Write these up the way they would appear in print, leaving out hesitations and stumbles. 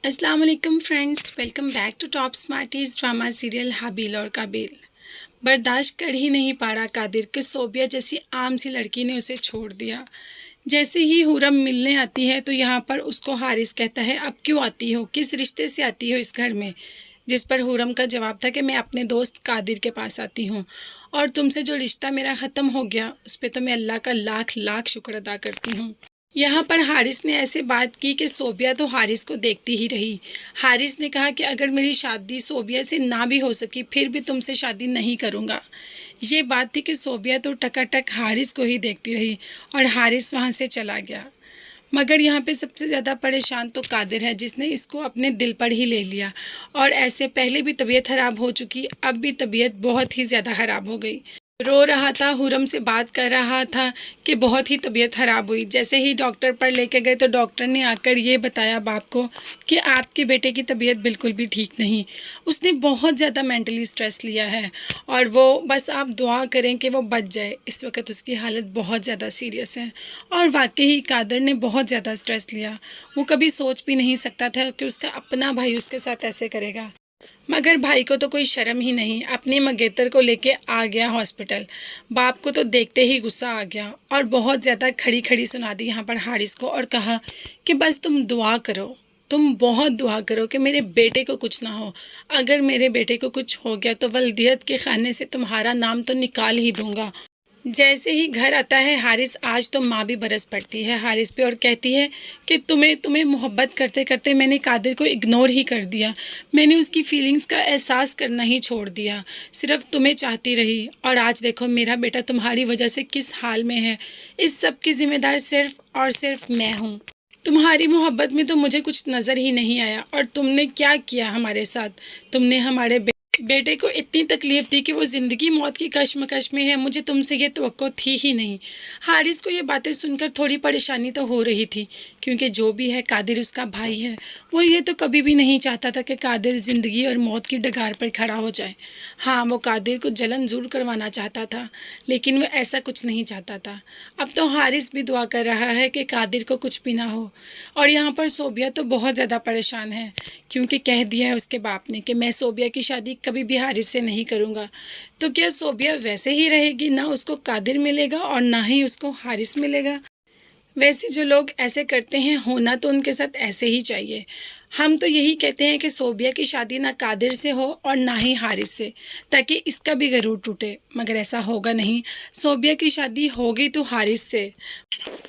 अस्सलाम वालेकुम friends, welcome back to top smarties drama serial Habil और काबिल। बर्दाश्त कर ही नहीं पा रहा कादिर कि सोबिया जैसी आम सी लड़की ने उसे छोड़ दिया। जैसे ही हुरम मिलने आती है तो यहाँ पर उसको हारिस कहता है, अब क्यों आती हो, किस रिश्ते से आती हो इस घर में। जिस पर हुरम का जवाब था कि मैं अपने दोस्त कादिर के पास आती हूँ और तुमसे जो रिश्ता मेरा ख़त्म हो गया उस पर तो मैं अल्लाह का लाख लाख शुक्र अदा करती हूँ। यहाँ पर हारिस ने ऐसे बात की कि सोबिया तो हारिस को देखती ही रही। हारिस ने कहा कि अगर मेरी शादी सोबिया से ना भी हो सकी फिर भी तुमसे शादी नहीं करूँगा। ये बात थी कि सोबिया तो टकाटक हारिस को ही देखती रही और हारिस वहाँ से चला गया। मगर यहाँ पे सबसे ज़्यादा परेशान तो कादिर है, जिसने इसको अपने दिल पर ही ले लिया। और ऐसे पहले भी तबीयत ख़राब हो चुकी, अब भी तबीयत बहुत ही ज़्यादा ख़राब हो गई। रो रहा था, हुरम से बात कर रहा था कि बहुत ही तबीयत ख़राब हुई। जैसे ही डॉक्टर पर लेके गए तो डॉक्टर ने आकर ये बताया बाप को कि आपके बेटे की तबीयत बिल्कुल भी ठीक नहीं, उसने बहुत ज़्यादा मेंटली स्ट्रेस लिया है और वो बस आप दुआ करें कि वो बच जाए। इस वक्त उसकी हालत बहुत ज़्यादा सीरियस है। और वाकई कादर ने बहुत ज़्यादा स्ट्रेस लिया। वो कभी सोच भी नहीं सकता था कि उसका अपना भाई उसके साथ ऐसे करेगा। मगर भाई को तो कोई शर्म ही नहीं, अपनी मंगेतर को लेके आ गया हॉस्पिटल। बाप को तो देखते ही गुस्सा आ गया और बहुत ज़्यादा खड़ी खड़ी सुना दी यहाँ पर हारिस को और कहा कि बस तुम दुआ करो, तुम बहुत दुआ करो कि मेरे बेटे को कुछ ना हो। अगर मेरे बेटे को कुछ हो गया तो वल्दियत के खाने से तुम्हारा नाम तो निकाल ही दूंगा। जैसे ही घर आता है हारिस, आज तो माँ भी बरस पड़ती है हारिस पे और कहती है कि तुम्हें तुम्हें मोहब्बत करते करते मैंने कादिर को इग्नोर ही कर दिया। मैंने उसकी फीलिंग्स का एहसास करना ही छोड़ दिया, सिर्फ तुम्हें चाहती रही और आज देखो मेरा बेटा तुम्हारी वजह से किस हाल में है। इस सब की जिम्मेदार सिर्फ और सिर्फ मैं हूँ। तुम्हारी मोहब्बत में तो मुझे कुछ नज़र ही नहीं आया और तुमने क्या किया हमारे साथ। तुमने हमारे बेटे को इतनी तकलीफ दी कि वो ज़िंदगी मौत की कश्मकश में है। मुझे तुमसे ये तवक्को थी ही नहीं। हारिस को ये बातें सुनकर थोड़ी परेशानी तो हो रही थी, क्योंकि जो भी है कादिर उसका भाई है। वो ये तो कभी भी नहीं चाहता था कि कादिर ज़िंदगी और मौत की डगार पर खड़ा हो जाए। हाँ, वो कादिर को जलन ज़रूर करवाना चाहता था, लेकिन वो ऐसा कुछ नहीं चाहता था। अब तो हारिस भी दुआ कर रहा है कि कादिर को कुछ भी ना हो। और यहाँ पर सोबिया तो बहुत ज़्यादा परेशान है, क्योंकि कह दिया है उसके बाप ने कि मैं सोबिया की शादी कभी भी हारिस से नहीं करूँगा। तो क्या सोबिया वैसे ही रहेगी, ना उसको कादिर मिलेगा और ना ही उसको हारिस मिलेगा। वैसे जो लोग ऐसे करते हैं होना तो उनके साथ ऐसे ही चाहिए। हम तो यही कहते हैं कि सोबिया की शादी ना कादिर से हो और ना ही हारिस से, ताकि इसका भी गरूर टूटे। मगर ऐसा होगा नहीं। सोबिया की शादी होगी तो हारिस से,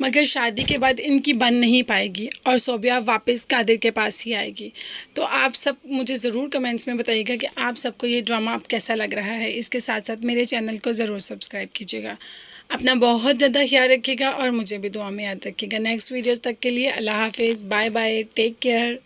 मगर शादी के बाद इनकी बन नहीं पाएगी और सोबिया वापस कादिर के पास ही आएगी। तो आप सब मुझे ज़रूर कमेंट्स में बताइएगा कि आप सबको ये ड्रामा अब कैसा लग रहा है। इसके साथ साथ मेरे चैनल को ज़रूर सब्सक्राइब कीजिएगा। अपना बहुत ज़्यादा ख्याल रखिएगा और मुझे भी दुआ में याद रखिएगा। नेक्स्ट वीडियोस तक के लिए अल्लाह हाफिज़, बाय बाय, टेक केयर।